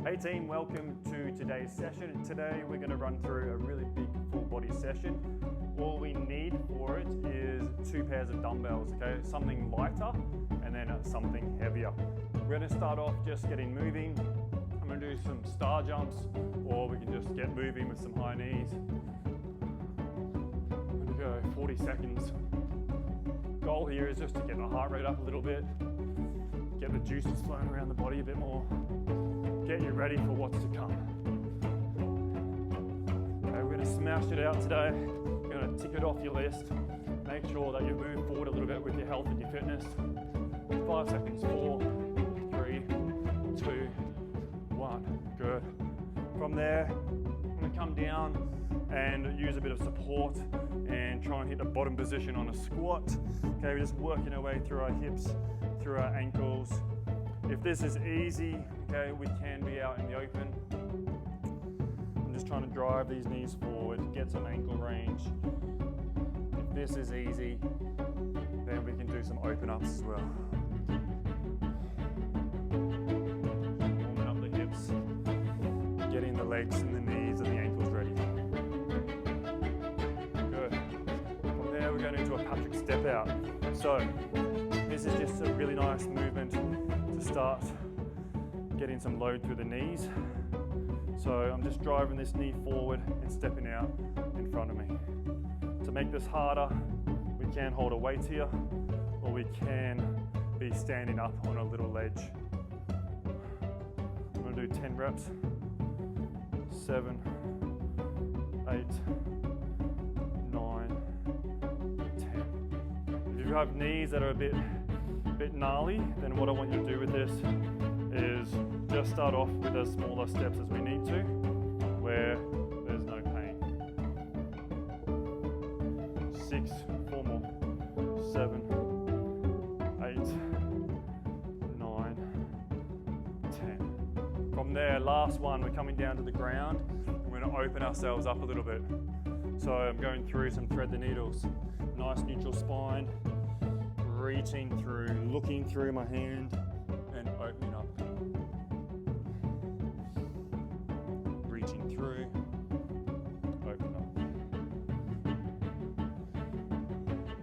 Hey team, welcome to today's session. Today we're going to run through a really big full body session. All we need for it is 2 pairs of dumbbells, okay? Something lighter and then something heavier. We're going to start off just getting moving. I'm going to do some star jumps, or we can just get moving with some high knees. I'm going to go 40 seconds. Goal here is just to get the heart rate up a little bit, get the juices flowing around the body a bit more, get you ready for what's to come. Okay, we're going to smash it out today. We're going to tick it off your list. Make sure that you move forward a little bit with your health and your fitness. 5 seconds, 4, 3, 2, 1. Good. From there, I'm going to come down and use a bit of support and try and hit the bottom position on a squat. Okay, we're just working our way through our hips, through our ankles. If this is easy, okay, we can be out in the open. I'm just trying to drive these knees forward, get some ankle range. If this is easy, then we can do some open ups as well. Warming up the hips, getting the legs and the knees and the ankles ready. Good. From there, we're going into a Patrick step out. So this is just a really nice movement to start getting some load through the knees. So I'm just driving this knee forward and stepping out in front of me. To make this harder, we can hold a weight here, or we can be standing up on a little ledge. I'm going to do 10 reps. 7, 8, 9, 10. If you have knees that are a bit gnarly, then what I want you to do with this is just start off with as smaller steps as we need to, where there's no pain. 6, 4 more, 7, 8, 9, 10. From there, last one, we're coming down to the ground, and we're going to open ourselves up a little bit. So I'm going through some thread the needles, nice neutral spine, reaching through, looking through my hand and opening up. Reaching through, open up.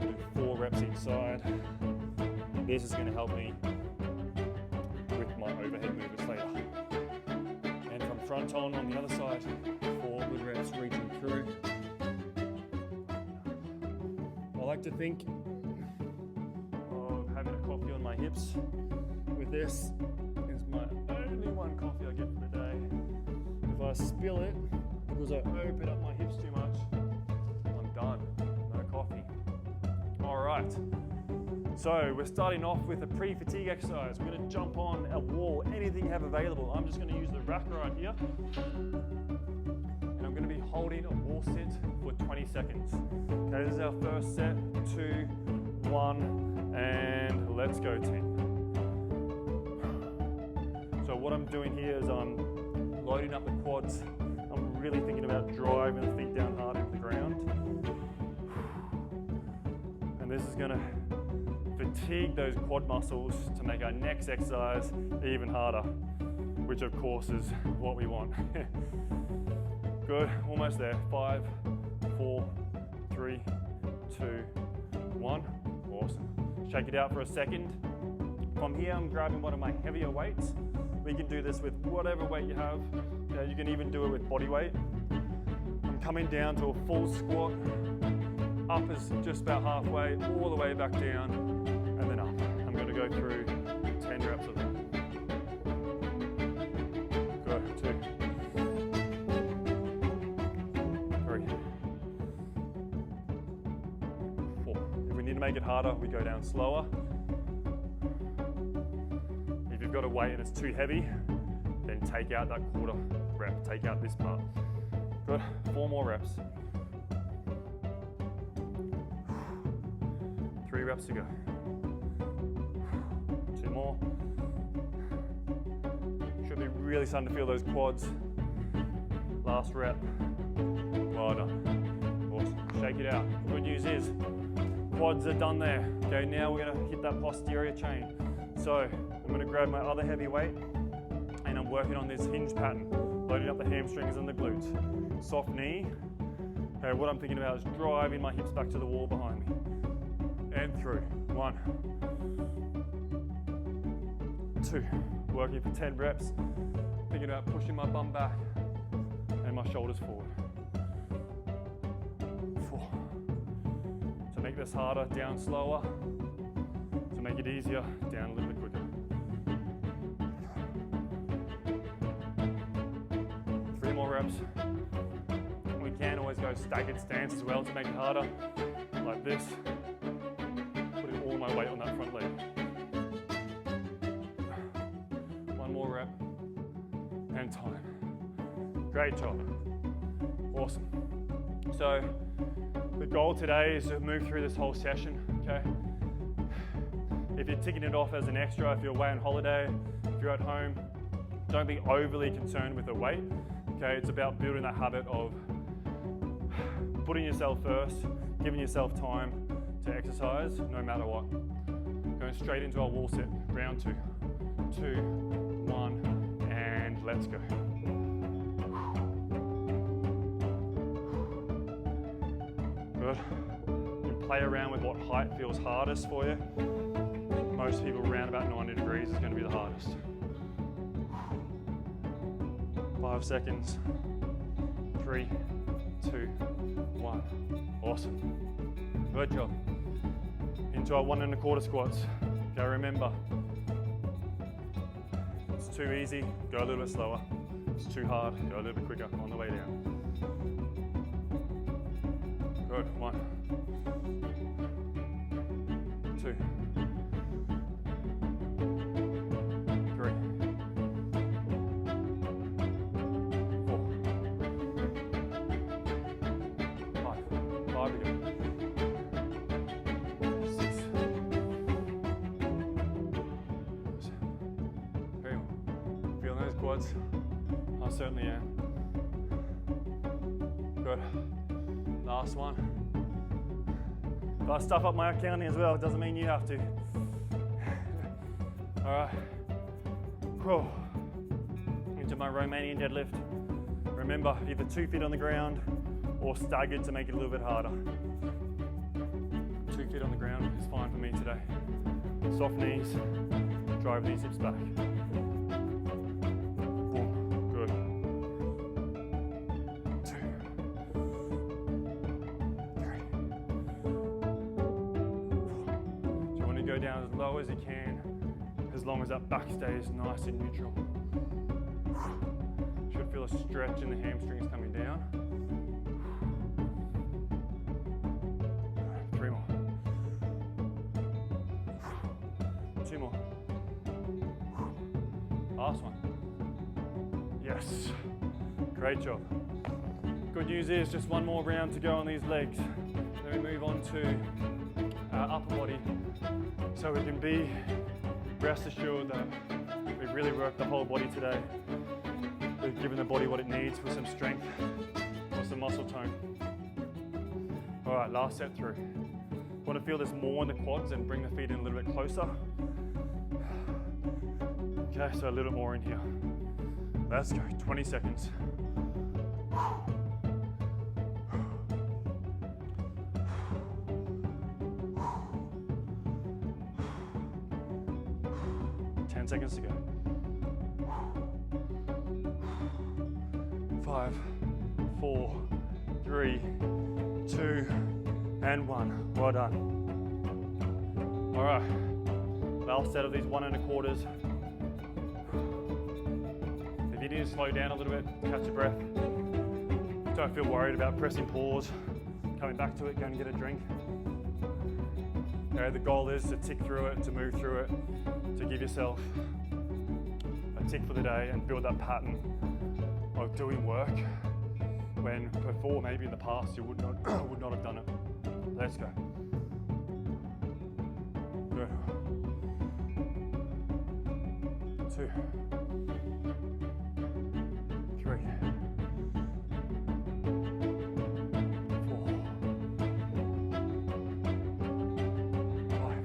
Do 4 reps inside. This is going to help me with my overhead movements later. And from front on the other side, 4 good reps reaching through. I like to think having a coffee on my hips. With this, it's my only one coffee I get for the day. If I spill it because I open up my hips too much, I'm done. No coffee. All right. So we're starting off with a pre-fatigue exercise. We're going to jump on a wall, anything you have available. I'm just going to use the rack right here. And I'm going to be holding a wall sit for 20 seconds. Okay, this is our first set. 2, 1. And let's go, team. So what I'm doing here is I'm loading up the quads. I'm really thinking about driving the feet down hard into the ground. And this is gonna fatigue those quad muscles to make our next exercise even harder, which of course is what we want. Good, almost there. 5, 4, 3, 2, 1. Awesome. Shake it out for a second. From here, I'm grabbing one of my heavier weights. We can do this with whatever weight you have. You can even do it with body weight. I'm coming down to a full squat. Up is just about halfway, all the way back down, and then up. I'm going to go through 10 reps of that. Good. 2, 3, 4. If we need to make it harder, we go down slower. If you've got a weight and it's too heavy, then take out that quarter rep, take out this part. Good, 4 more reps. 3 reps to go. 2 more. Should be really starting to feel those quads. Last rep. Well done. Awesome. Shake it out. Good news is, quads are done there. Okay, now we're going to hit that posterior chain. So I'm going to grab my other heavy weight and I'm working on this hinge pattern, loading up the hamstrings and the glutes. Soft knee. Okay, what I'm thinking about is driving my hips back to the wall behind me. And through. 1, 2. Working for 10 reps. Thinking about pushing my bum back and my shoulders forward. 4. To make this harder, down slower. To make it easier, down a little bit quicker. 3 more reps. We can always go staggered stance as well to make it harder, like this. Putting all my weight on that front leg. 1 more rep, and time. Great job. Awesome. So the goal today is to move through this whole session, okay? If you're ticking it off as an extra, if you're away on holiday, if you're at home, don't be overly concerned with the weight, okay? It's about building that habit of putting yourself first, giving yourself time to exercise no matter what. Going straight into our wall sit, round 2. 2, 1, and let's go. Good. You can play around with what height feels hardest for you. Most people around about 90 degrees is going to be the hardest. 5 seconds. 3, 2, 1. Awesome. Good job. Into our 1 1/4 squats. Okay, remember, it's too easy, go a little bit slower. It's too hard, go a little bit quicker on the way down. Good. 1, 2, 3, 4, 5. 5 again. 6. Very well. Feeling those quads? I certainly am. Good. Last one. If I stuff up my accounting as well, it doesn't mean you have to. All right. Whew. Into my Romanian deadlift. Remember, either 2 feet on the ground or staggered to make it a little bit harder. 2 feet on the ground is fine for me today. Soft knees, drive these hips back. Good. 2, 3. So you want to go down as low as you can, as long as that back stays nice and neutral. Should feel a stretch in the hamstrings coming down. 3 more. 2 more. Last one. Yes. Great job. Good news is just 1 more round to go on these legs. Then we move on to our upper body. So we can be rest assured that we've really worked the whole body today. We've given the body what it needs for some strength or some muscle tone. All right, last set through. Want to feel this more in the quads and bring the feet in a little bit closer. Okay, so a little more in here. Let's go, 20 seconds. 10 seconds to go. 5, 4, 3, 2, and 1. Well done. All right, last set of these 1 1/4. If you need to slow down a little bit, catch your breath. Don't feel worried about pressing pause. Coming back to it, go and get a drink. Okay, the goal is to tick through it, to move through it, to give yourself a tick for the day and build that pattern of doing work when before, maybe in the past, you would not have done it. Let's go. Good. 2, 3, 4, 5.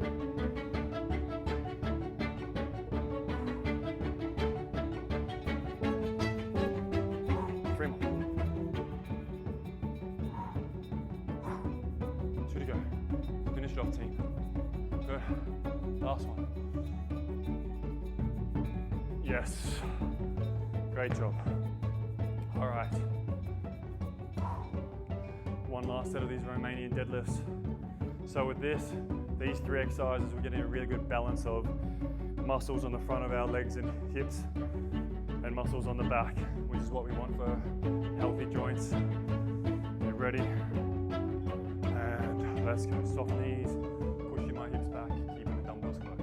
it off, team. Good. Last one. Yes. Great job. All right. One last set of these Romanian deadlifts. So with these 3 exercises, we're getting a really good balance of muscles on the front of our legs and hips and muscles on the back, which is what we want for healthy joints. Get ready. And let's go. Soft knees, pushing my hips back, keeping the dumbbells close.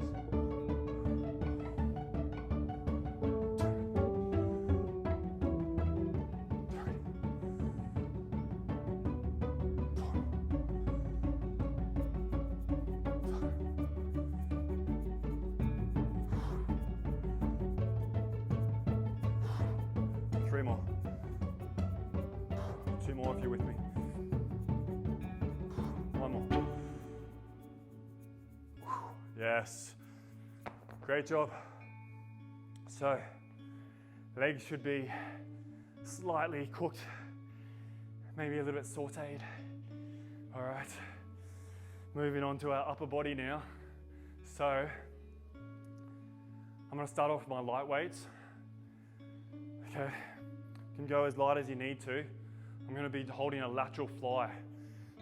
3 more. 2 more if you're with me. 1 more. Yes. Great job. So, legs should be slightly cooked, maybe a little bit sauteed. All right. Moving on to our upper body now. So, I'm going to start off with my light weights. Okay. You can go as light as you need to. I'm going to be holding a lateral fly.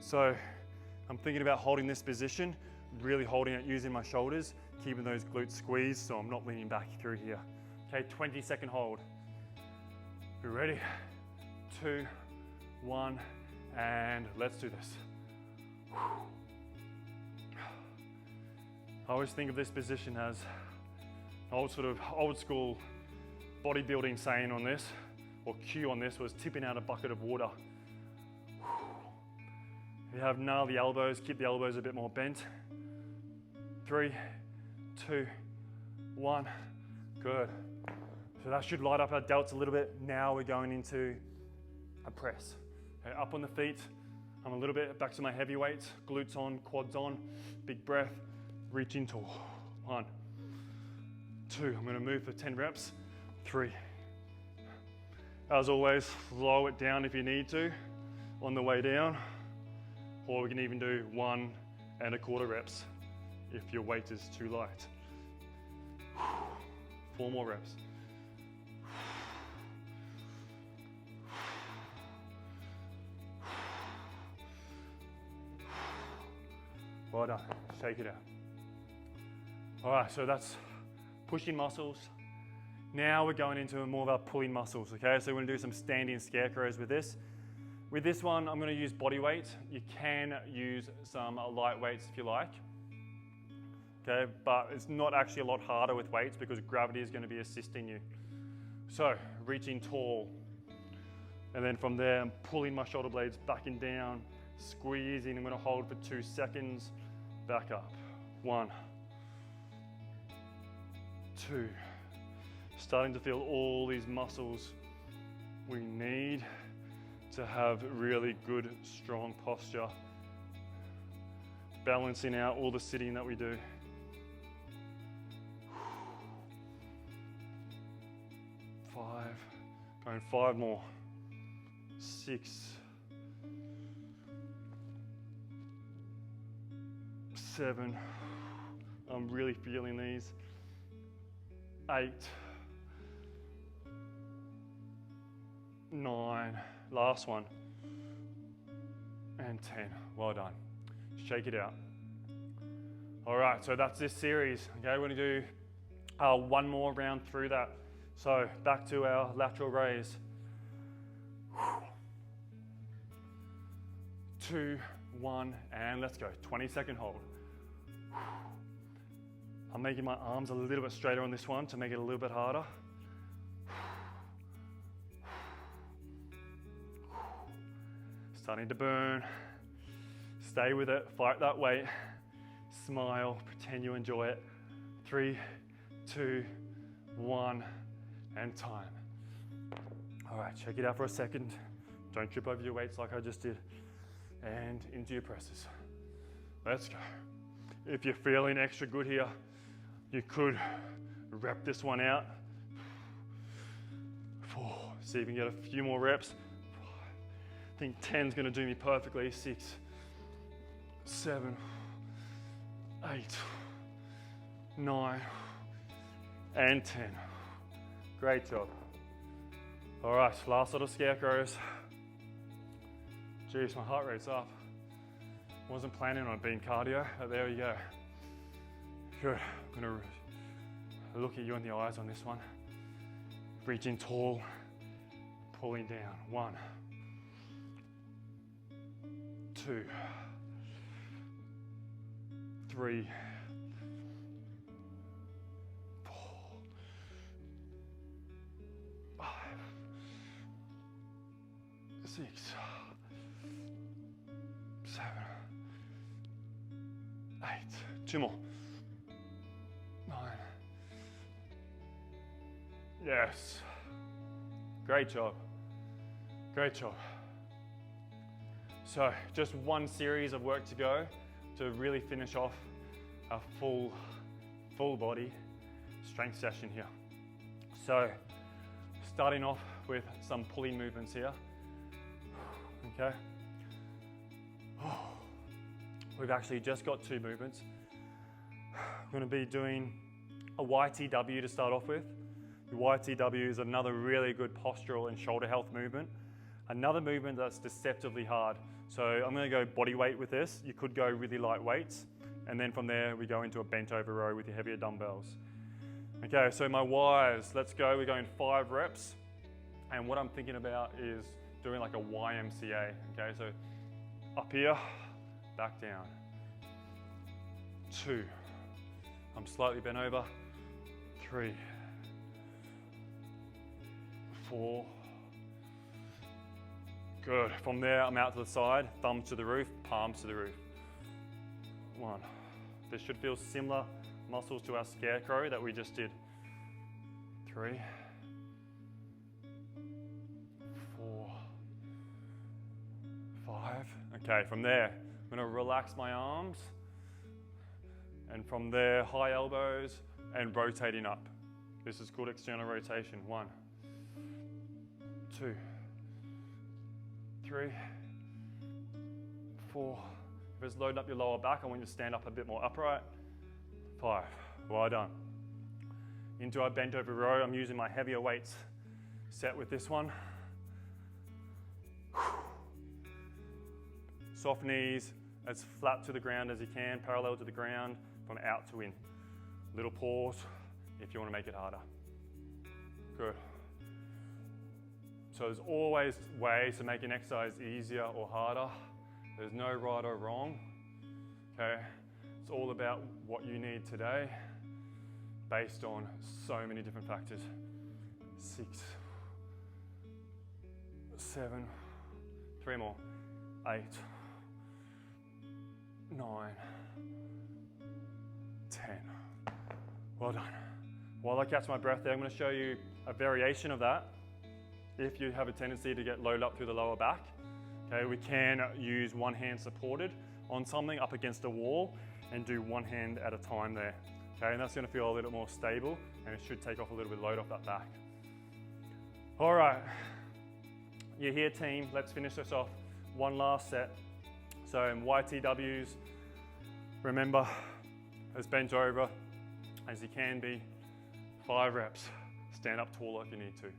So I'm thinking about holding this position, really holding it using my shoulders, keeping those glutes squeezed so I'm not leaning back through here. Okay, 20-second hold. You ready? 2, 1, and let's do this. I always think of this position as old school bodybuilding saying on this, or cue on this, was tipping out a bucket of water. If you have gnarly elbows, keep the elbows a bit more bent. 3, 2, 1, good. So that should light up our delts a little bit. Now we're going into a press. Okay, up on the feet, I'm a little bit back to my heavy weights, glutes on, quads on, big breath, reach into 1, 2, I'm gonna move for 10 reps, 3. As always, slow it down if you need to on the way down, or we can even do 1 1/4 reps if your weight is too light. 4 more reps. Well done, shake it out. All right, so that's pushing muscles. Now we're going into more of our pulling muscles, okay? So we're gonna do some standing scarecrows with this. With this one, I'm gonna use body weight. You can use some light weights if you like, okay? But it's not actually a lot harder with weights because gravity is gonna be assisting you. So, reaching tall. And then from there, I'm pulling my shoulder blades back and down, squeezing. I'm gonna hold for 2 seconds, back up. 1, 2. Starting to feel all these muscles we need to have really good, strong posture. Balancing out all the sitting that we do. 5, going 5 more. 6, 7, I'm really feeling these. 8, 9, last one, and 10. Well done. Shake it out. All right, so that's this series. Okay, we're gonna do 1 more round through that. So back to our lateral raise. 2, 1, and let's go. 20-second hold. I'm making my arms a little bit straighter on this one to make it a little bit harder. Starting to burn. Stay with it, fight that weight. Smile, pretend you enjoy it. 3, 2, 1, and time. All right, check it out for a second. Don't trip over your weights like I just did. And into your presses. Let's go. If you're feeling extra good here, you could rep this one out. 4, see if you can get a few more reps. 5, I think 10's gonna do me perfectly. 6, 7, 8, 9, and 10. Great job. All right, last lot of scarecrows. Geez, my heart rate's up. Wasn't planning on it being cardio, but there we go. Good. I'm gonna look at you in the eyes on this one. Reach in tall, pulling down. 1, 2, 3, 4, 5, 6, 7, 8. 2 more. 9. Yes. Great job. Great job. So just one series of work to go to really finish off a full body strength session here. So starting off with some pulley movements here. Okay. We've actually just got 2 movements. I'm going to be doing a YTW to start off with. The YTW is another really good postural and shoulder health movement. Another movement that's deceptively hard. So I'm going to go body weight with this. You could go really light weights. And then from there, we go into a bent over row with your heavier dumbbells. Okay, so my Ys, let's go. We're going 5 reps. And what I'm thinking about is doing like a YMCA. Okay, so up here, back down. 2. I'm slightly bent over. 3, 4. Good. From there, I'm out to the side, thumbs to the roof, palms to the roof. 1. This should feel similar muscles to our scarecrow that we just did. 3, 4, 5. Okay, from there, I'm going to relax my arms. And from there, high elbows and rotating up. This is called external rotation. 1, 2, 3, 4. If it's loading up your lower back, I want you to stand up a bit more upright. 5. Well done. Into our bent over row, I'm using my heavier weights set with this one. Soft knees, as flat to the ground as you can, parallel to the ground, from out to in. Little pause if you want to make it harder. Good. So there's always ways to make an exercise easier or harder. There's no right or wrong. Okay? It's all about what you need today based on so many different factors. 6, 7, 3 more. 8, 9, 10. Well done. While I catch my breath there, I'm going to show you a variation of that. If you have a tendency to get loaded up through the lower back, okay, we can use one hand supported on something up against a wall and do one hand at a time there. Okay, and that's going to feel a little bit more stable and it should take off a little bit of load off that back. All right, you're here team, let's finish this off. One last set. So in YTWs, remember, as bent over as you can be, 5 reps. Stand up taller if you need to.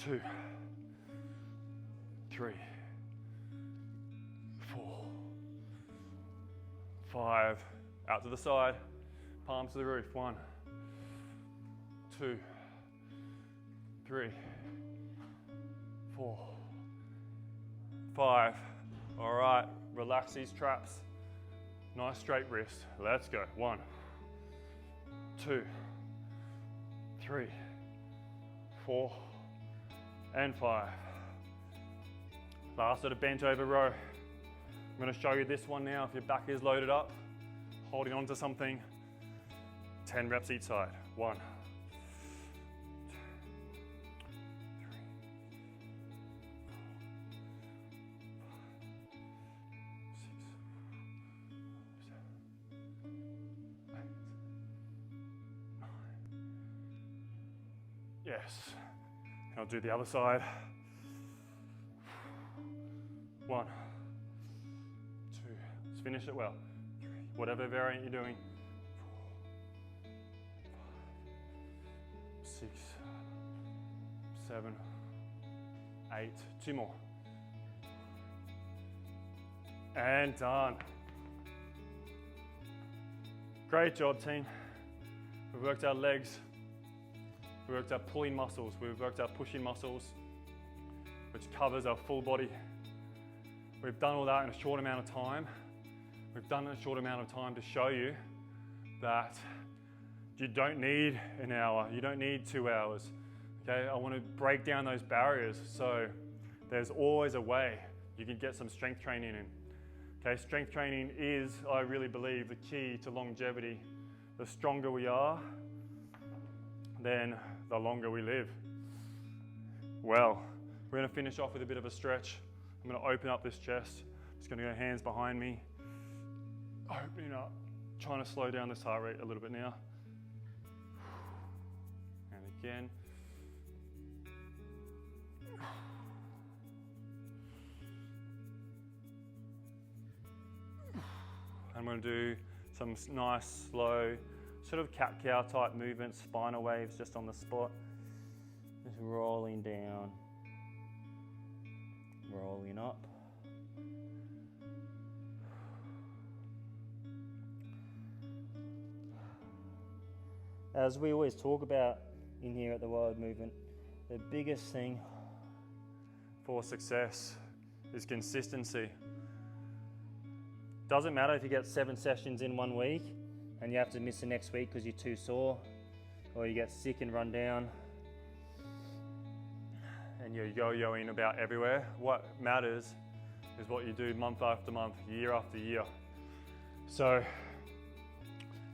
2, 3, 4, 5. Out to the side, palms to the roof. 1, 2, 3, 4, 5. All right, relax these traps. Nice straight wrist. Let's go. 1, 2, 3, 4, and 5. Last sort of bent over row. I'm going to show you this one now. If your back is loaded up, holding on to something, 10 reps each side. 1, 2, 3, 4, 5, 6, 7, 8, 9. Yes. I'll do the other side. 1, 2. Let's finish it well. 3, whatever variant you're doing. 6, 7, 8, 2 more. And done. Great job, team. We've worked our legs, we worked our pulling muscles, we've worked our pushing muscles, which covers our full body. We've done all that in a short amount of time. We've done it in a short amount of time to show you that you don't need an hour, you don't need 2 hours. Okay, I want to break down those barriers, so there's always a way you can get some strength training in. Okay, strength training is, I really believe, the key to longevity. The stronger we are, then the longer we live. Well, we're going to finish off with a bit of a stretch. I'm going to open up this chest. Just going to go hands behind me. Opening up, trying to slow down this heart rate a little bit now. And again. I'm going to do some nice, slow, sort of cat-cow type movements, spinal waves just on the spot. Just rolling down, rolling up. As we always talk about in here at the Wild Movement, the biggest thing for success is consistency. Doesn't matter if you get 7 sessions in 1 week and you have to miss the next week because you're too sore, or you get sick and run down and you're yo-yoing about everywhere. What matters is what you do month after month, year after year. So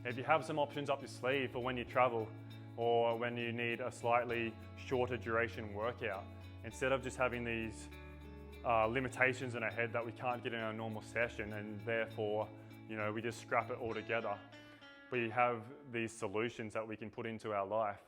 if you have some options up your sleeve for when you travel or when you need a slightly shorter duration workout, instead of just having these limitations in our head that we can't get in our normal session and therefore, we just scrap it all together. We have these solutions that we can put into our life